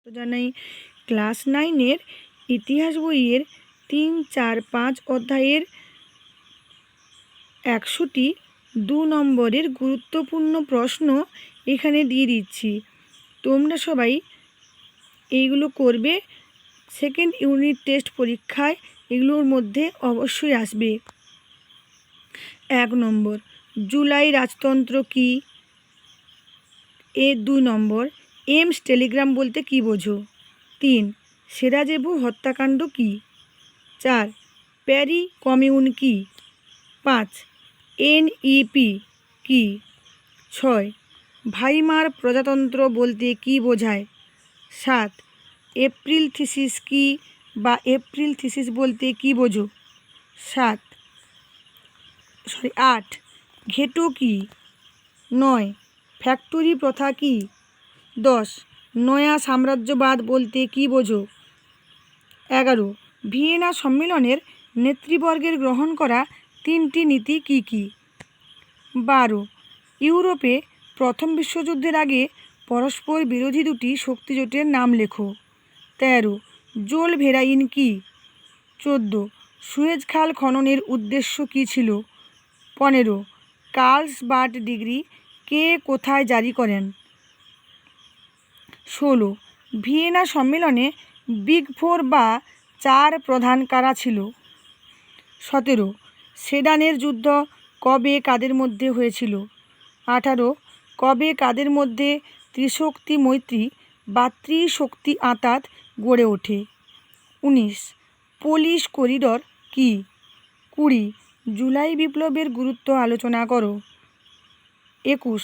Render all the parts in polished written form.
তো জানাই ক্লাস 9-এর ইতিহাস বইয়ের 3, 4, 5 অধ্যায়ের 100টি 2 নম্বরের গুরুত্বপূর্ণ প্রশ্ন এখানে দিয়ে দিচ্ছি। তোমরা সবাই এইগুলো করবে। সেকেন্ড ইউনিট টেস্ট পরীক্ষায় এগুলোর মধ্যে অবশ্যই আসবে। 1 নম্বর, জুলাই রাজতন্ত্র কি? 2 নম্বর, এমস টেলিগ্রাম বলতে কী বোঝো? 3, সেরাজেভো হত্যাকাণ্ড কি? 4, প্যারি কমিউন কি? 5, এনইপি কি? 6, ভাইমার প্রজাতন্ত্র বলতে কি বোঝায়? 7, এপ্রিল থিসিস কি বা এপ্রিল থিসিস বলতে কি বোঝো? 8, ঘেটো কি? 9, ফ্যাক্টরি প্রথা কি? 10, নয়া সাম্রাজ্যবাদ বলতে কি বোঝো? 11, ভিয়েনা সম্মেলনের নেতৃবর্গের গ্রহণ করা 3টি নীতি কি কি? 12, ইউরোপে প্রথম বিশ্বযুদ্ধের আগে পরস্পর বিরোধী দুটি শক্তিজোটের নাম লেখো। 13, জোল ভেরাইন কি? 14, সুয়েজ খাল খননের উদ্দেশ্য কী ছিল? 15, কার্লসবাড ডিগ্রি কে কোথায় জারি করেন? 16, ভিয়েনা সম্মেলনে বিগ 4 বা 4 প্রধান কারা ছিল? 17, সেডানের যুদ্ধ কবে কাদের মধ্যে হয়েছিল? 18, কবে কাদের মধ্যে ত্রিশক্তি মৈত্রী বা ত্রিশক্তি আঁতাত গড়ে ওঠে? 19, পোলিশ করিডর কি? 20, জুলাই বিপ্লবের গুরুত্ব আলোচনা করো। 21,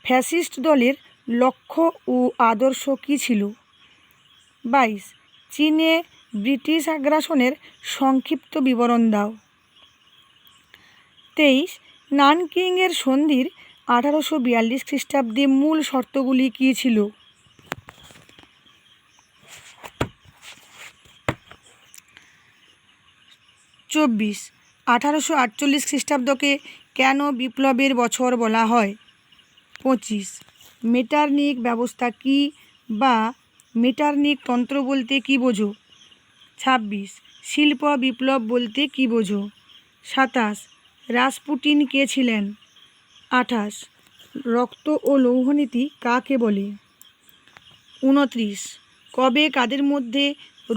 ফ্যাসিস্ট দলের লক্ষ্য ও আদর্শ কী ছিল? 22, চীনে ব্রিটিশ আগ্রাসনের সংক্ষিপ্ত বিবরণ দাও। 23, নানকিংয়ের সন্ধির 1842 খ্রিস্টাব্দে মূল শর্তগুলি কী ছিল? 24, 1848 খ্রিস্টাব্দকে কেন বিপ্লবের বছর বলা হয়? 25, মেটারনিক ব্যবস্থা কি বা মেটারনিক তন্ত্র বলতে কী বোঝো? 26, শিল্প বিপ্লব বলতে কী বোঝো? 27, রাসপুটিন কে ছিলেন? 28, রক্ত ও লৌহনীতি কাকে বলে? 29, কবে কাদের মধ্যে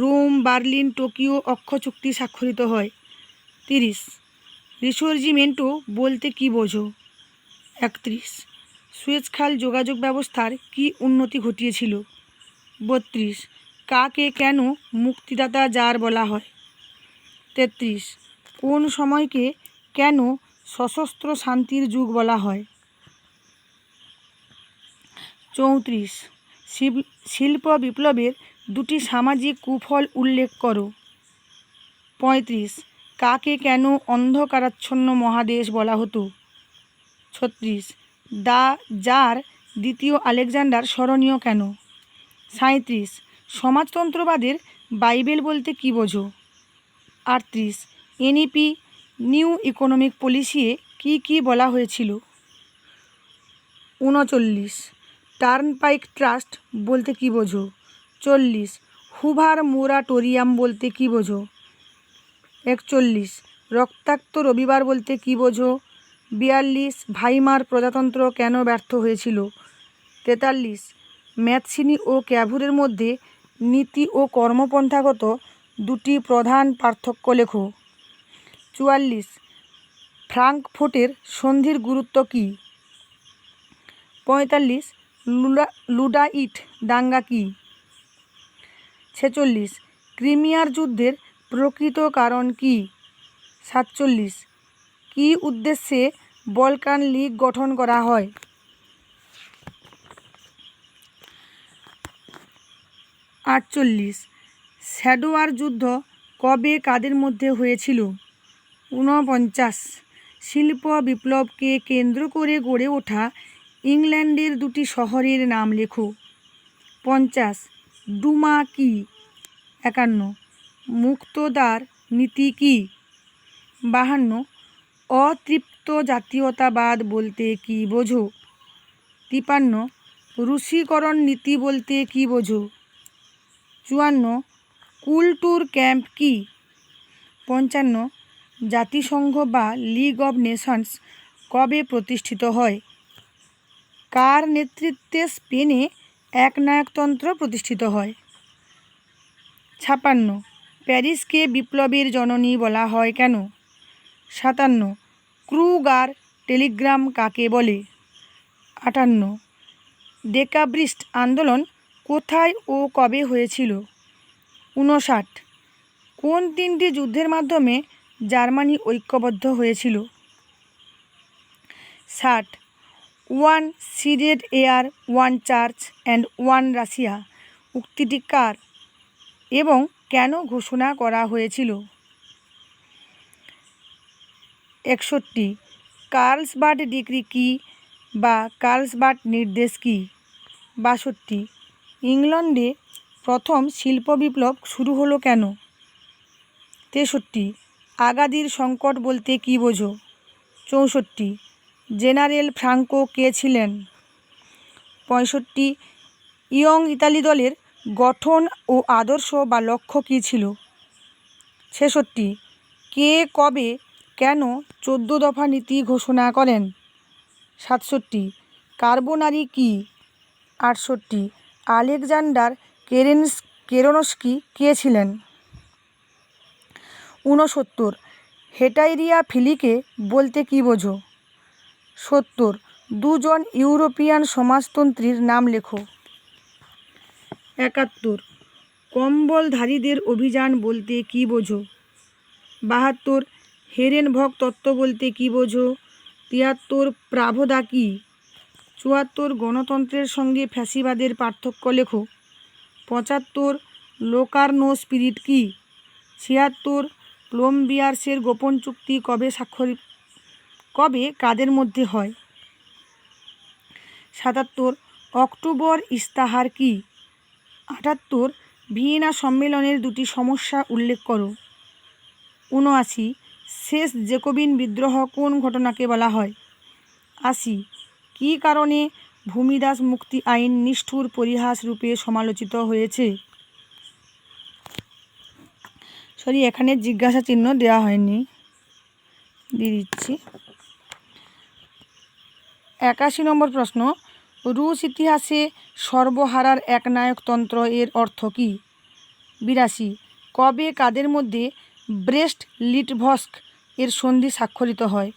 রোম, বার্লিন, টোকিও অক্ষ চুক্তি স্বাক্ষরিত হয়? 30, রিসোর্জিমেন্টো বলতে কী বোঝো? 31, সুয়েজ খাল যোগাযোগ ব্যবস্থার কী উন্নতি ঘটিয়েছিল? 32, কাকে কেন মুক্তিদাতা জার বলা হয়? 33, কোন সময়কে কেন সশস্ত্র শান্তির যুগ বলা হয়? 34, শিল্প বিপ্লবের 2টি সামাজিক কুফল উল্লেখ করো। 35, কাকে কেন অন্ধকারাচ্ছন্ন মহাদেশ বলা হতো? 36, জার দ্বিতীয় আলেকজান্ডার স্মরণীয় কেন? 37, সমাজতন্ত্রবাদের বাইবেল বলতে কী বোঝো? 38, এনইপি নিউ ইকোনমিক পলিসিয়ে কি কি বলা হয়েছিল? 39, টার্নপাইক ট্রাস্ট বলতে কী বোঝো? 40, হুভার মোরাটোরিয়াম বলতে কী বোঝো? 41, রক্তাক্ত রবিবার বলতে কী বোঝো? 42, ভাইমার প্রজাতন্ত্র কেন ব্যর্থ হয়েছিল? 43, ম্যাথসিনি ও ক্যাভুরের মধ্যে নীতি ও কর্মপন্থাগত 2টি প্রধান পার্থক্য লেখো। 44, ফ্রাঙ্কফুর্টের সন্ধির গুরুত্ব কী? 45, লুডাইট দাঙ্গা কী? 46, ক্রিমিয়ার যুদ্ধের প্রকৃত কারণ কী? 47, কী উদ্দেশ্যে বলকান লীগ গঠন করা হয়? 48, স্যাডোয়ার যুদ্ধ কবে কাদের মধ্যে হয়েছিল? 49, শিল্প বিপ্লবকে কেন্দ্র করে গড়ে ওঠা ইংল্যান্ডের 2টি শহরের নাম লেখো। 50, ডুমা কি? 51, মুক্তদার নীতি কি? 52, অতৃপ্ত জাতীয়তাবাদ বলতে কী বোঝো? 53, রুশীকরণ নীতি বলতে কী বোঝো? 54 কুলটুর ক্যাম্প কি? 55 জাতিসংঘ বা লিগ অব নেশনস কবে প্রতিষ্ঠিত হয়? কার নেতৃত্বে স্পেনে একনায়কতন্ত্র প্রতিষ্ঠিত হয়? 56 প্যারিসকে বিপ্লবের জননী বলা হয় কেন? 57 ক্রুগার টেলিগ্রাম কাকে বলে? 58 ডেকাব্রিস্ট আন্দোলন কোথায় ও কবে হয়েছিল? 59 কোন 3টি যুদ্ধের মাধ্যমে জার্মানি ঐক্যবদ্ধ হয়েছিল? 60 ওয়ান সিডেড এয়ার one church and one Russia উক্তিটি কার এবং কেন ঘোষণা করা হয়েছিল? 61 কার্লসবাড ডিক্রি কি বা কার্লসবাড নির্দেশ কি? 62 ইংল্যান্ডে প্রথম শিল্প বিপ্লব শুরু হলো কেন? 63 আগাদির সংকট বলতে কী বোঝো? 64 জেনারেল ফ্রাঙ্কো কে ছিলেন? 65 ইয়ং ইতালি দলের গঠন ও আদর্শ বা লক্ষ্য কী ছিল? 66 কে কবে কেন 14 দফা নীতি ঘোষণা করেন? 67 কার্বোনারি কি? 68 আলেকজান্ডার কেরেনস্কি কে ছিলেন? 69 হেটাইরিয়া ফিলিকে বলতে কী বোঝো? 70 দুজন ইউরোপিয়ান সমাজতন্ত্রীর নাম লেখো। 71 কম্বলধারীদের অভিযান বলতে কী বোঝো? 72 হেরেনভগ তত্ত্ব বলতে কী বোঝো? 73 প্রাভদা কি? 74 গণতন্ত্রের সঙ্গে ফ্যাসিবাদের পার্থক্য লেখো। 75 লোকার্নো স্পিরিট কি? 76 প্লোমবিয়ার্সের গোপন চুক্তি কবে কাদের মধ্যে হয়? 77 অক্টোবর ইস্তাহার কি? 78 ভিয়েনা সম্মেলনের 2টি সমস্যা উল্লেখ করো। 79 শেষ জেকোবিন বিদ্রোহ কোন ঘটনাকে বলা হয়? 80 কী কারণে ভূমিদাস মুক্তি আইন নিষ্ঠুর পরিহাস রূপে সমালোচিত হয়েছে? এখানে জিজ্ঞাসা চিহ্ন দেওয়া হয়নি, দিয়ে দিচ্ছি। 81 নম্বর প্রশ্ন রুশ ইতিহাসে সর্বহারার একনায়কতন্ত্র এর অর্থ কী? 82 কবে কাদের মধ্যে ব্রেস্ট লিটভস্ক এর সন্ধি স্বাক্ষরিত হয়?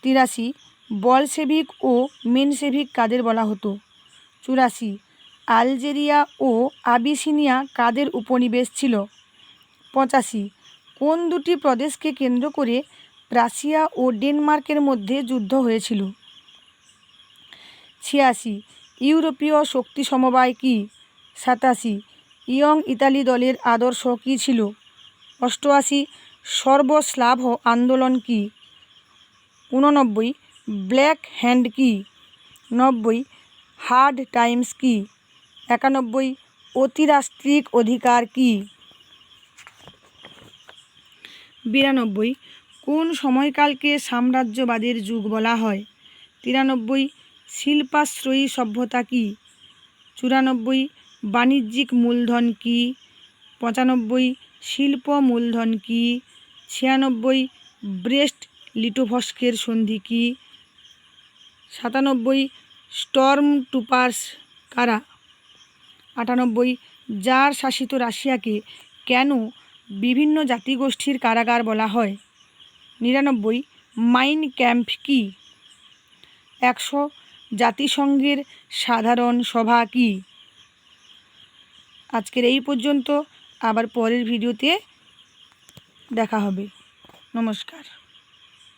83 বলশেভিক ও মেনশেভিক কাদের বলা হতো? 84 আলজেরিয়া ও আবিসিনিয়া কাদের উপনিবেশ ছিল? 85 কোন 2টি প্রদেশকে কেন্দ্র করে প্রাশিয়া ও ডেনমার্কের মধ্যে যুদ্ধ হয়েছিল? 86 ইউরোপীয় শক্তি সমবায় কি? 87 ইয়ং ইতালি দলের আদর্শ কী ছিল? 88 সর্বস্লাভ আন্দোলন কি? 89 ব্ল্যাক হ্যান্ড কি? 90 হার্ড টাইমস কি? 91 অতিরাষ্ট্রিক অধিকার কি? 92 কোন সময়কালকে সাম্রাজ্যবাদের যুগ বলা হয়? 93 শিল্পাশ্রয়ী সভ্যতা কি? 94 বাণিজ্যিক মূলধন কি? 95 শিল্প মূলধন কি? 96 ব্রেস্ট লিটোভস্কের সন্ধি কি? 97 স্টর্ম ট্রুপার্স কারা? 98 জার শাসিত রাশিয়াকে কেন বিভিন্ন জাতিগোষ্ঠীর কারাগার বলা হয়? 99 মাইন ক্যাম্প কি? 100 জাতিসংঘের সাধারণ সভা কি? আজকের এই পর্যন্ত, আবার পরের ভিডিওতে দেখা হবে। নমস্কার।